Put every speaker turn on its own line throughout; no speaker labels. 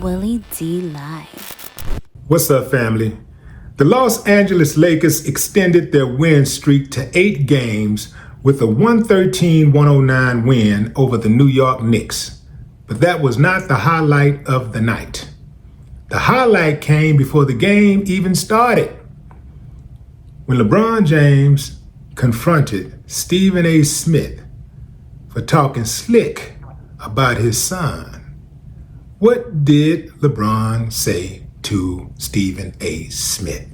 Willie D Live.
What's up, family? The Los Angeles Lakers extended their win streak to 8 games with a 113-109 win over the New York Knicks. But that was not the highlight of the night. The highlight came before the game even started, when LeBron James confronted Stephen A. Smith for talking slick about his son. What did LeBron say to Stephen A. Smith?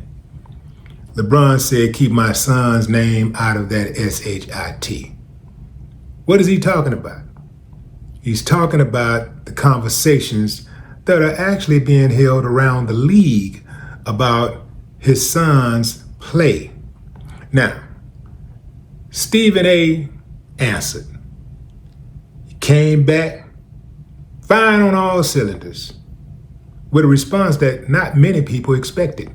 LeBron said, keep my son's name out of that S-H-I-T. What is he talking about? He's talking about the conversations that are actually being held around the league about his son's play. Now, Stephen A. answered. He came back, fine on all cylinders, with a response that not many people expected.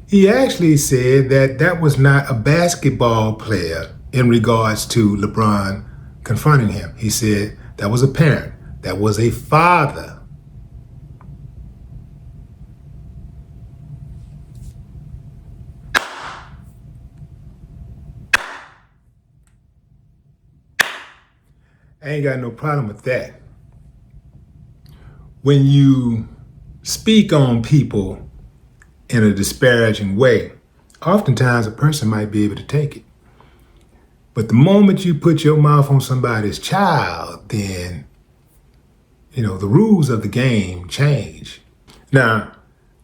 He actually said that that was not a basketball player in regards to LeBron confronting him. He said that was a parent, that was a father. I ain't got no problem with that. When you speak on people in a disparaging way, oftentimes a person might be able to take it. But the moment you put your mouth on somebody's child, then, the rules of the game change. Now,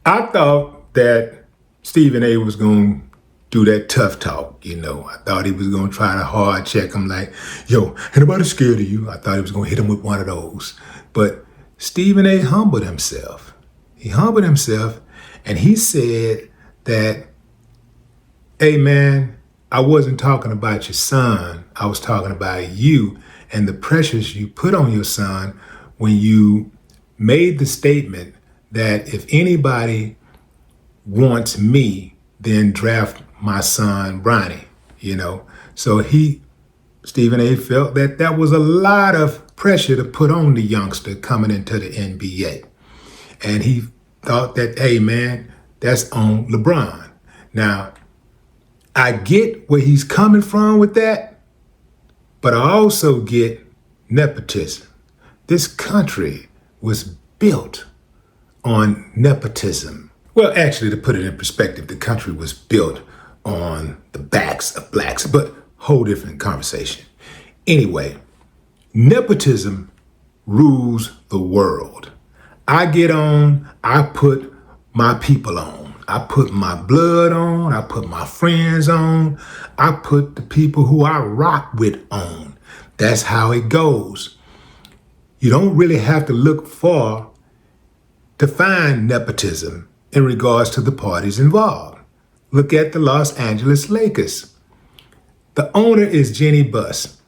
I thought that Stephen A. was going to do that tough talk, I thought he was going to try to hard check him like, yo, ain't nobody scared of you. I thought he was going to hit him with one of those. But Stephen A. humbled himself. He humbled himself and he said that, hey man, I wasn't talking about your son. I was talking about you and the pressures you put on your son when you made the statement that if anybody wants me, then draft my son, Bronny, So Stephen A. felt that that was a lot of pressure to put on the youngster coming into the NBA. And he thought that, hey man, that's on LeBron. Now, I get where he's coming from with that, but I also get nepotism. This country was built on nepotism. Well, actually, to put it in perspective, the country was built on the backs of blacks, but whole different conversation. Anyway, nepotism rules the world. I get on, I put my people on. I put my blood on, I put my friends on, I put the people who I rock with on. That's how it goes. You don't really have to look far to find nepotism in regards to the parties involved. Look at the Los Angeles Lakers. The owner is Jenny Buss.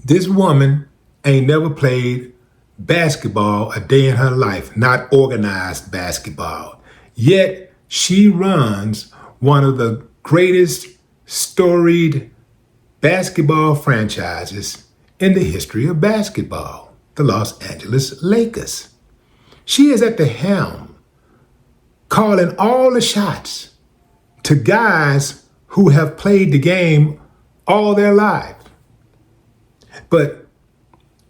This woman ain't never played basketball a day in her life, not organized basketball. Yet she runs one of the greatest storied basketball franchises in the history of basketball, the Los Angeles Lakers. She is at the helm, calling all the shots to guys who have played the game all their life. But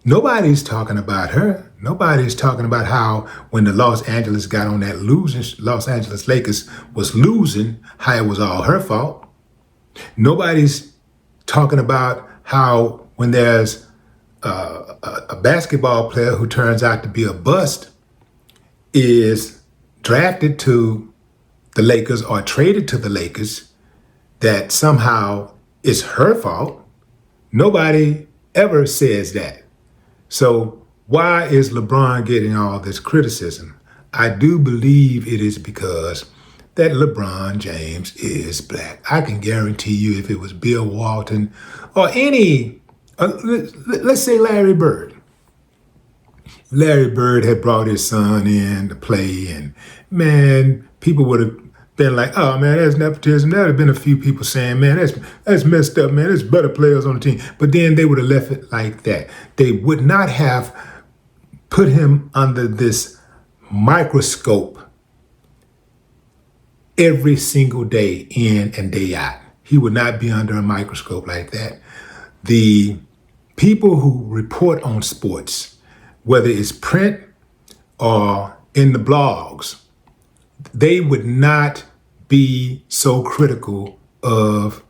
nobody's talking about her. Nobody's talking about how when the Los Angeles got on that losing, Los Angeles Lakers was losing, how it was all her fault. Nobody's talking about how when there's a basketball player who turns out to be a bust is drafted to the Lakers or traded to the Lakers, that somehow it's her fault. Nobody ever says that. So why is LeBron getting all this criticism? I do believe it is because that LeBron James is black. I can guarantee you if it was Bill Walton or any, let's say Larry Bird. Larry Bird had brought his son in to play and man, people would have been like, oh man, that's nepotism. There would have been a few people saying, man, that's messed up, man. There's better players on the team. But then they would have left it like that. They would not have put him under this microscope every single day, in and day out. He would not be under a microscope like that. The people who report on sports, whether it's print or in the blogs, they would not be so critical of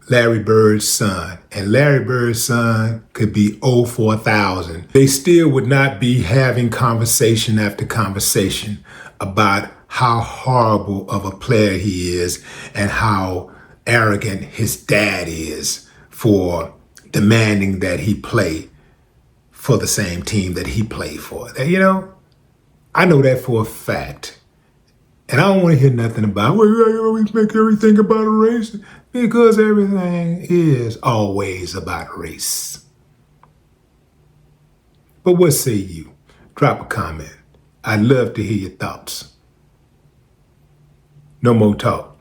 Larry Bird's son. And Larry Bird's son could be 0 for 1,000. They still would not be having conversation after conversation about how horrible of a player he is and how arrogant his dad is for demanding that he play for the same team that he played for. You know, I know that for a fact. And I don't want to hear nothing about, well, you always make everything about a race, because everything is always about a race. But what say you? Drop a comment. I'd love to hear your thoughts. No more talk.